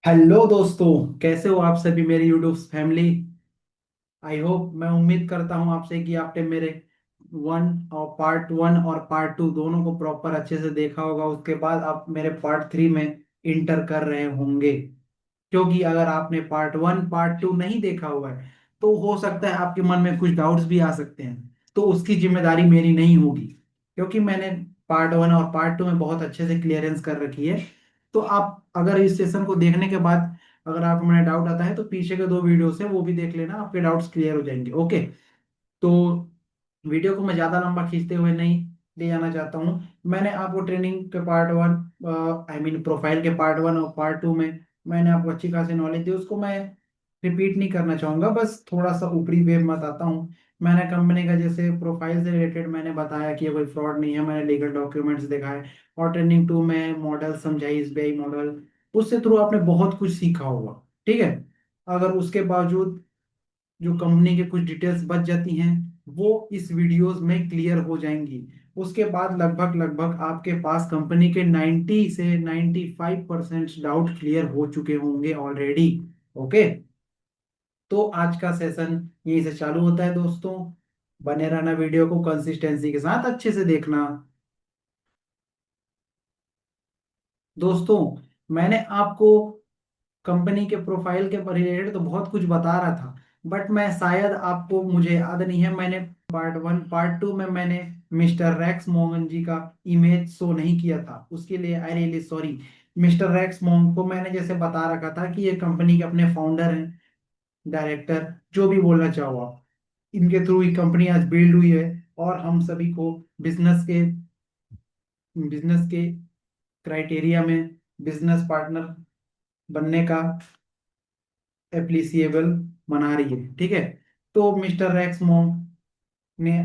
Hello दोस्तों, कैसे हो आप सभी मेरी यूट्यूब फैमिली। आई होप, मैं उम्मीद करता हूं आपसे कि आपने मेरे पार्ट 1 और पार्ट 2 दोनों को प्रॉपर अच्छे से देखा होगा। उसके बाद आप मेरे पार्ट 3 में इंटर कर रहे होंगे। क्योंकि अगर आपने पार्ट 1 पार्ट 2 नहीं देखा हुआ है तो हो सकता है आपके मन में कुछ डाउट्स भी आ सकते हैं। तो उसकी जिम्मेदारी मेरी नहीं होगी, क्योंकि मैंने पार्ट 1 और पार्ट 2 में बहुत अच्छे से क्लियरेंस कर रखी है। तो आप अगर इस सेशन को देखने के बाद अगर आपको मैंने डाउट आता है तो पीछे के 2 वीडियोस है वो भी देख लेना, आपके डाउट्स क्लियर हो जाएंगे। ओके। तो वीडियो को मैं ज़्यादा लंबा खींचते हुए नहीं ले जाना चाहता हूँ। मैंने आपको ट्रेनिंग के पार्ट 1, आई मीन प्रोफाइल के पार्ट 1 और पार्ट 2 में मैंने आपको अच्छी खासी नॉलेज दी, उसको मैं रिपीट नहीं करना चाहूँगा, बस थोड़ा सा ऊपरी वे में बताता हूँ। मैंने कंपनी का जैसे प्रोफाइल से रिलेटेड मैंने बताया कि ये कोई फ्रॉड नहीं है, मैंने लीगल डॉक्यूमेंट्स दिखाए। और ट्रेनिंग 2 में मॉडल समझाई, एसबीआई मॉडल, उससे थ्रू आपने बहुत कुछ सीखा होगा। ठीक है। अगर उसके बावजूद जो कंपनी के कुछ डिटेल्स बच जाती हैं वो इस वीडियोस में क्लियर हो जाएंगी। उसके बाद लगभग लगभग आपके पास कंपनी के 90 से 95% डाउट क्लियर हो चुके होंगे ऑलरेडी। ओके। तो आज का सेशन यहीं से चालू होता है दोस्तों। बने रहना, वीडियो को कंसिस्टेंसी के साथ अच्छे से देखना। दोस्तों, मैंने आपको कंपनी के प्रोफाइल के रिलेटेड तो बहुत कुछ बता रहा था, बट मैं शायद आपको मुझे याद नहीं है, मैंने पार्ट 1 पार्ट 2 में मैंने मिस्टर रैक्स मोहन जी का इमेज शो नहीं किया था। उसके लिए I really sorry. Mister Rex Mohan को मैंने जैसे बता रखा था कि ये कंपनी के अपने फाउंडर हैं, डायरेक्टर, जो भी बोलना चाहो आप। इनके थ्रू ही कंपनी आज बिल्ड हुई है। और हम सभी को बिजनेस के क्राइटेरिया में बिजनेस पार्टनर बनने का एप्लीसिएबल बना रही है। ठीक है। तो मिस्टर रैक्स मोम ने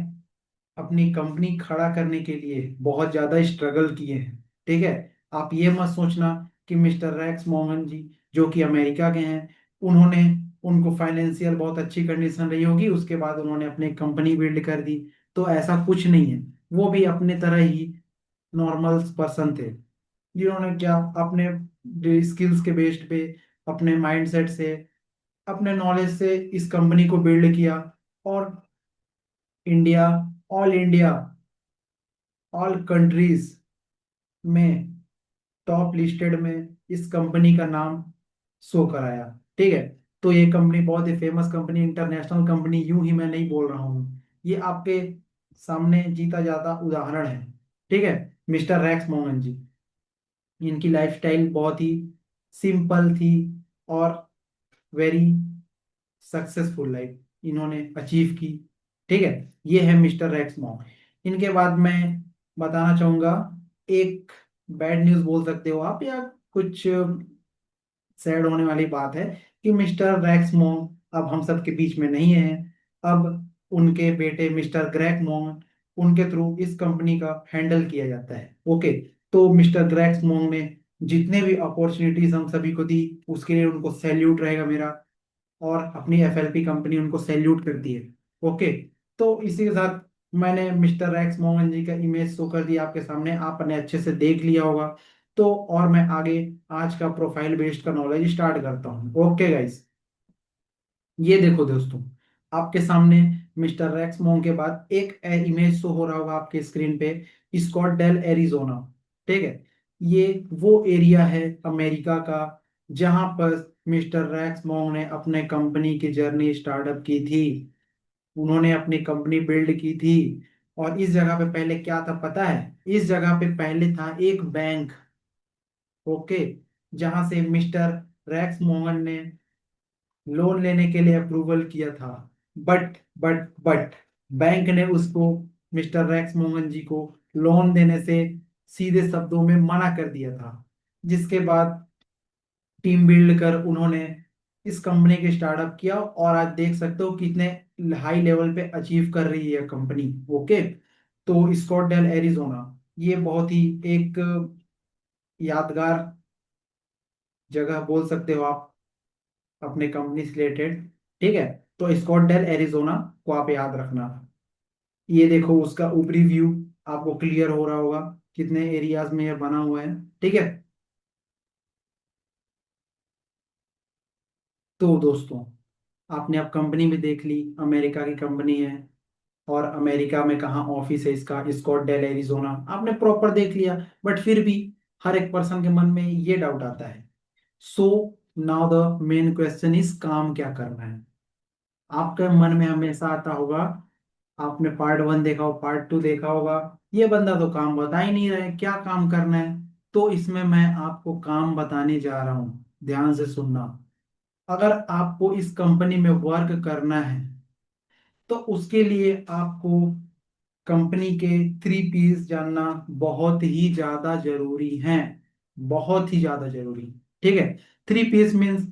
अपनी कंपनी खड़ा करने के लिए बहुत ज्यादा स्ट्रगल किए हैं। ठीक है। आप ये मत सोचना कि मिस्टर रैक्स मोहन जी, जो कि अमेरिका के हैं, उन्होंने उनको फाइनेंशियल बहुत अच्छी कंडीशन रही होगी उसके बाद उन्होंने अपनी कंपनी बिल्ड कर दी। तो ऐसा कुछ नहीं है। वो भी अपने तरह ही नॉर्मल पर्सन थे, जिन्होंने क्या अपने स्किल्स के बेस्ड पे, अपने माइंडसेट से, अपने नॉलेज से इस कंपनी को बिल्ड किया। और India, all India, all countries में टॉप लिस्टेड में इस कंपनी का नाम शो कराया। ठीक है। तो ये कंपनी बहुत ही फेमस कंपनी, इंटरनेशनल कंपनी, यूं ही मैं नहीं बोल रहा हूँ, ये आपके सामने जीता जाता उदाहरण है। ठीक है। मिस्टर रैक्स मोहन जी, इनकी लाइफस्टाइल बहुत ही सिंपल थी और वेरी सक्सेसफुल लाइफ इन्होंने अचीव की। ठीक है। ये है मिस्टर रैक्स मॉन्क। इनके बाद मैं बताना चाहूंगा एक बैड न्यूज बोल सकते हो आप, या कुछ सैड होने वाली बात है, कि मिस्टर रैक्स मॉन्क अब हम सब के बीच में नहीं है। अब उनके बेटे मिस्टर ग्रेग मॉन्क, उनके थ्रू इस कंपनी का हैंडल किया जाता है। ओके। तो मिस्टर ग्रेग मॉन्क ने जितने भी अपॉर्चुनिटीज हम सभी को दी उसके लिए उनको सैल्यूट रहेगा मेरा। और अपनी एफएलपी कंपनी उनको सैल्यूट करती है। ओके। तो इसी के साथ मैंने मिस्टर रैक्स मोहन जी का इमेज शो कर दिया आपके सामने, आपने अच्छे से देख लिया होगा। तो और मैं आगे आज का प्रोफाइल बेस्ड का नॉलेज स्टार्ट करता हूँ। ओके गाइस, ये देखो दोस्तों, आपके सामने मिस्टर रैक्स मोहन के बाद एक इमेज शो हो रहा होगा आपके स्क्रीन पे, स्कॉटडेल एरिजोना। ठीक है। ये वो एरिया है अमेरिका का जहां पर मिस्टर रैक्स मोंग ने अपने कंपनी की जर्नी स्टार्टअप की थी, उन्होंने अपनी कंपनी बिल्ड की थी। और इस जगह पे पहले क्या था पता है? इस जगह पे पहले था एक बैंक। ओके। जहां से मिस्टर रैक्स मोहन ने लोन लेने के लिए अप्रूवल किया था। बट बैंक ने उसको, मिस्टर रैक्स मोहन जी को, लोन देने से सीधे शब्दों में मना कर दिया था। जिसके बाद टीम बिल्ड कर उन्होंने इस कंपनी के स्टार्टअप किया और आज देख सकते हो कितने हाई लेवल पे अचीव कर रही है कंपनी। ओके। तो स्कॉटडेल एरिजोना, ये बहुत ही एक यादगार जगह बोल सकते हो आप अपने कंपनी से रिलेटेड। ठीक है। तो स्कॉटडेल एरिजोना को आप याद रखना। ये देखो उसका ऊपरी व्यू आपको क्लियर हो रहा होगा, कितने एरियाज में ये बना हुआ है। ठीक है। तो दोस्तों, आपने अब कंपनी भी देख ली, अमेरिका की कंपनी है, और अमेरिका में कहाँ ऑफिस है इसका, स्कॉटडेल एरिजोना, आपने प्रॉपर देख लिया। बट फिर भी हर एक पर्सन के मन में ये डाउट आता है। So now the main question is, काम क्या करना है। आपके मन में हमेशा आता होगा, आपने पार्ट 1 देखा हो, पार्ट 2 देखा होगा, ये बंदा तो काम बता ही नहीं रहा है, क्या काम करना है। तो इसमें मैं आपको काम बताने जा रहा हूँ, ध्यान से सुनना। अगर आपको इस कंपनी में वर्क करना है, तो उसके लिए आपको कंपनी के 3 P's जानना बहुत ही ज्यादा जरूरी है, बहुत ही ज्यादा जरूरी। ठीक है। 3 P's मीन्स,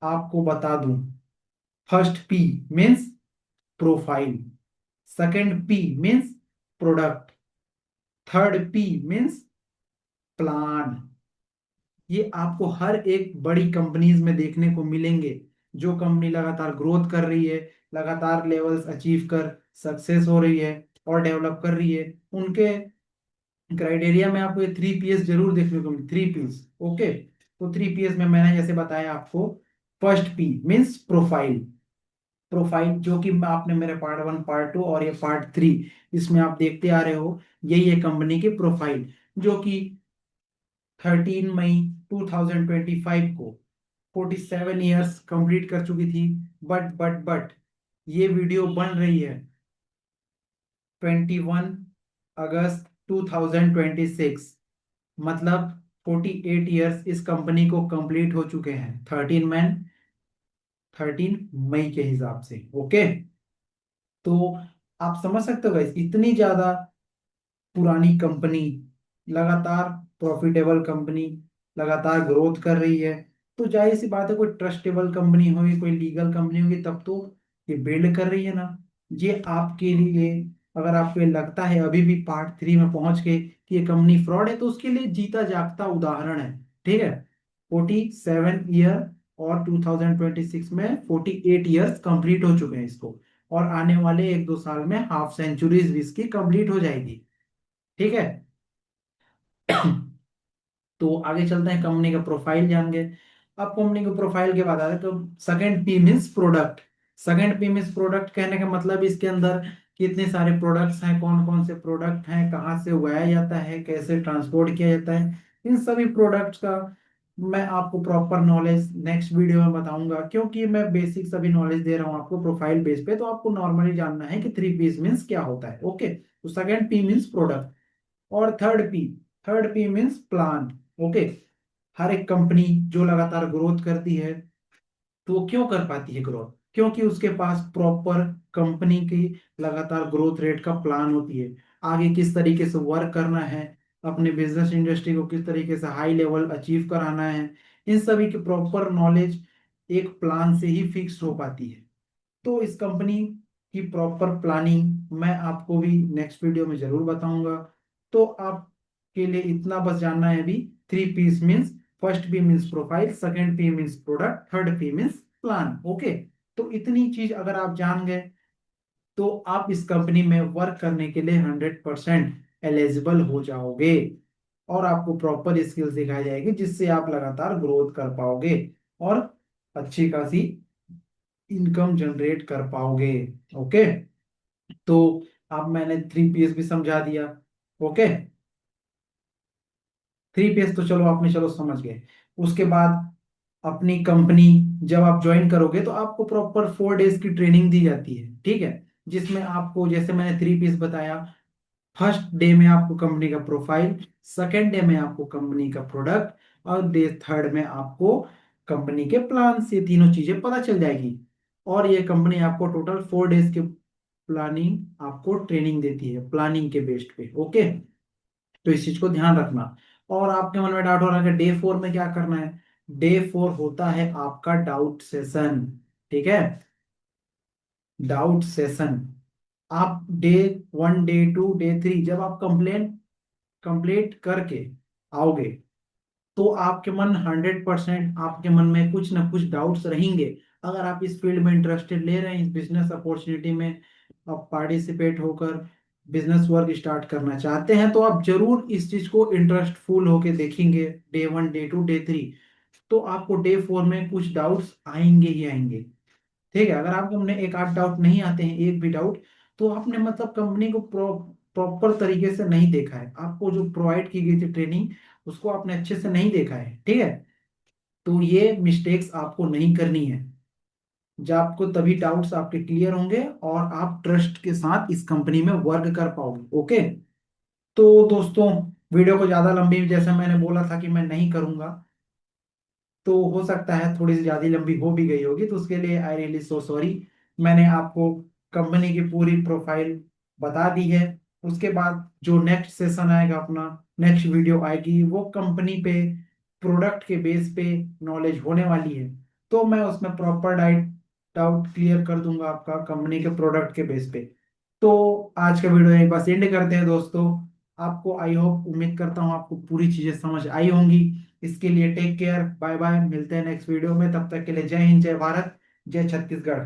आपको बता दूं, first P means profile, second P means product, third P means plan. ये आपको हर एक बड़ी कंपनीज में देखने को मिलेंगे। जो कंपनी लगातार ग्रोथ कर रही है, लगातार लेवल्स अचीव कर सक्सेस हो रही है और डेवलप कर रही है, उनके क्राइटेरिया में आपको ये 3 P's जरूर देखने को मिले, 3 P's। ओके। तो 3 P's में मैंने जैसे बताया आपको, first P means profile. Profile जो कि आपने मेरे पार्ट 1, पार्ट 2 और ये पार्ट 3, इसमें आप देखते आ रहे हो, यही है कंपनी की प्रोफाइल, जो कि 13 मई 2025 को 47 ईयर्स कंप्लीट कर चुकी थी। बट ये वीडियो बन रही है 21 अगस्त 2026, मतलब 48 ईयर्स इस कंपनी को कंप्लीट हो चुके हैं, 13 मई के हिसाब से। ओके। तो आप समझ सकते हो गाइस, इतनी ज्यादा पुरानी कंपनी, लगातार प्रॉफिटेबल कंपनी, लगातार ग्रोथ कर रही है, तो जाहिर सी बात है कोई ट्रस्टेबल कंपनी होगी, कोई लीगल कंपनी होगी, तब तो ये बिल्ड कर रही है ना। ये आपके लिए, अगर आपको ये लगता है अभी भी पार्ट 3 में पहुंच के कि ये कंपनी फ्रॉड है, तो उसके लिए जीता जागता उदाहरण है। ठीक है। 47 ईयर और 2026 में 48 ईयर्स कंप्लीट हो चुके हैं इसको, और आने वाले 1-2 साल में हाफ सेंचुरीज भी इसकी कंप्लीट हो जाएगी। ठीक है। तो आगे चलते हैं, कंपनी का प्रोफाइल जान गए। अब कंपनी के प्रोफाइल के बाद आ रहे हैं, तो second P means product. Second P means product कहने का मतलब, इसके अंदर कितने सारे प्रोडक्ट्स हैं, कौन कौन से प्रोडक्ट हैं, कहाँ से उगाया जाता है, कैसे ट्रांसपोर्ट किया जाता है, इन सभी प्रोडक्ट्स का मैं आपको प्रॉपर नॉलेज नेक्स्ट वीडियो में बताऊंगा, क्योंकि मैं बेसिक सभी नॉलेज दे रहा हूँ आपको प्रोफाइल बेस पे, तो आपको नॉर्मली जानना है कि 3 P's मीन्स क्या होता है। ओके। तो सेकंड P मीन्स प्रोडक्ट, और third P means plan. Okay. हर एक कंपनी जो लगातार ग्रोथ करती है, तो वो क्यों कर पाती है ग्रोथ? क्योंकि उसके पास प्रॉपर कंपनी की लगातार ग्रोथ रेट का प्लान होती है, आगे किस तरीके से वर्क करना है, अपने बिजनेस इंडस्ट्री को किस तरीके से हाई लेवल अचीव कराना है, इन सभी की प्रॉपर नॉलेज एक प्लान से ही फिक्स हो पाती है। तो इस कंपनी की प्रॉपर प्लानिंग मैं आपको भी नेक्स्ट वीडियो में जरूर बताऊंगा। तो आपके लिए इतना बस जानना है अभी, 3 P's means, first P means profile, second P means product, third P means plan. Okay. तो इतनी चीज अगर आप जान गए, तो आप इस कंपनी में वर्क करने के लिए 100% एलिजिबल हो जाओगे, और आपको प्रॉपर स्किल्स सिखाई जाएगी, जिससे आप लगातार ग्रोथ कर पाओगे और अच्छी खासी इनकम जनरेट कर पाओगे। ओके। तो अब मैंने 3 P's भी समझा दिया। ओके। 3 P's तो चलो आपने, चलो समझ गए। उसके बाद अपनी कंपनी जब आप ज्वाइन करोगे, तो आपको प्रॉपर 4 डेज की ट्रेनिंग दी जाती है। ठीक है। जिसमें आपको, जैसे मैंने 3 P's बताया, फर्स्ट डे में आपको कंपनी का प्रोफाइल, सेकेंड डे में आपको कंपनी का प्रोडक्ट, और डे थर्ड में आपको कंपनी के प्लान से तीनों चीजें पता चल जाएगी। और ये कंपनी आपको टोटल 4 डेज के प्लानिंग, आपको ट्रेनिंग देती है प्लानिंग के बेस्ड पे। ओके। तो इस चीज को ध्यान रखना। और आपके मन में डाउट हो रहा है कि डे 4 में क्या करना है। डे 4 होता है आपका डाउट सेशन। ठीक है। Doubt session. आप डे 1, डे 2, डे 3 जब आप कंप्लीट करके आओगे, तो आपके मन 100%, आपके मन में कुछ ना कुछ डाउट्स रहेंगे। अगर आप इस फील्ड में इंटरेस्टेड ले रहे हैं, इस बिजनेस अपॉर्चुनिटी में आप पार्टिसिपेट होकर बिजनेस वर्क स्टार्ट करना चाहते हैं, तो आप जरूर इस चीज को इंटरेस्टफुल होके देखेंगे, डे 1, डे 2, डे 3। तो आपको डे 4 में कुछ डाउट्स आएंगे ही आएंगे। ठीक है, अगर आपको हमने एक आध डाउट नहीं आते हैं, एक भी डाउट, तो आपने मतलब कंपनी को प्रॉपर तरीके से नहीं देखा है, आपको जो प्रोवाइड की गई थी ट्रेनिंग उसको आपने अच्छे से नहीं देखा है। ठीक है, तो ये मिस्टेक्स आपको नहीं करनी है। जब आपको तभी डाउट्स आपके क्लियर होंगे और आप ट्रस्ट के साथ इस कंपनी में वर्क कर पाओगे। ओके, तो दोस्तों, वीडियो को ज्यादा लंबी जैसे मैंने बोला था कि मैं नहीं करूंगा, तो हो सकता है थोड़ी सी ज्यादा लंबी हो भी गई होगी, तो उसके लिए आई रियली सो सॉरी। मैंने आपको कंपनी की पूरी प्रोफाइल बता दी है। उसके बाद जो नेक्स्ट सेशन आएगा, अपना नेक्स्ट वीडियो आएगी, वो कंपनी पे, प्रोडक्ट के बेस पे नॉलेज होने वाली है। तो मैं उसमें प्रॉपर डाउट क्लियर कर दूंगा आपका कंपनी के प्रोडक्ट के बेस पे। तो आज का वीडियो यहीं बस एंड करते हैं दोस्तों। आपको आई होप, उम्मीद करता हूँ आपको पूरी चीजें समझ आई होंगी। इसके लिए टेक केयर, बाय बाय, मिलते हैं नेक्स्ट वीडियो में। तब तक के लिए जय हिंद, जय भारत, जय छत्तीसगढ़।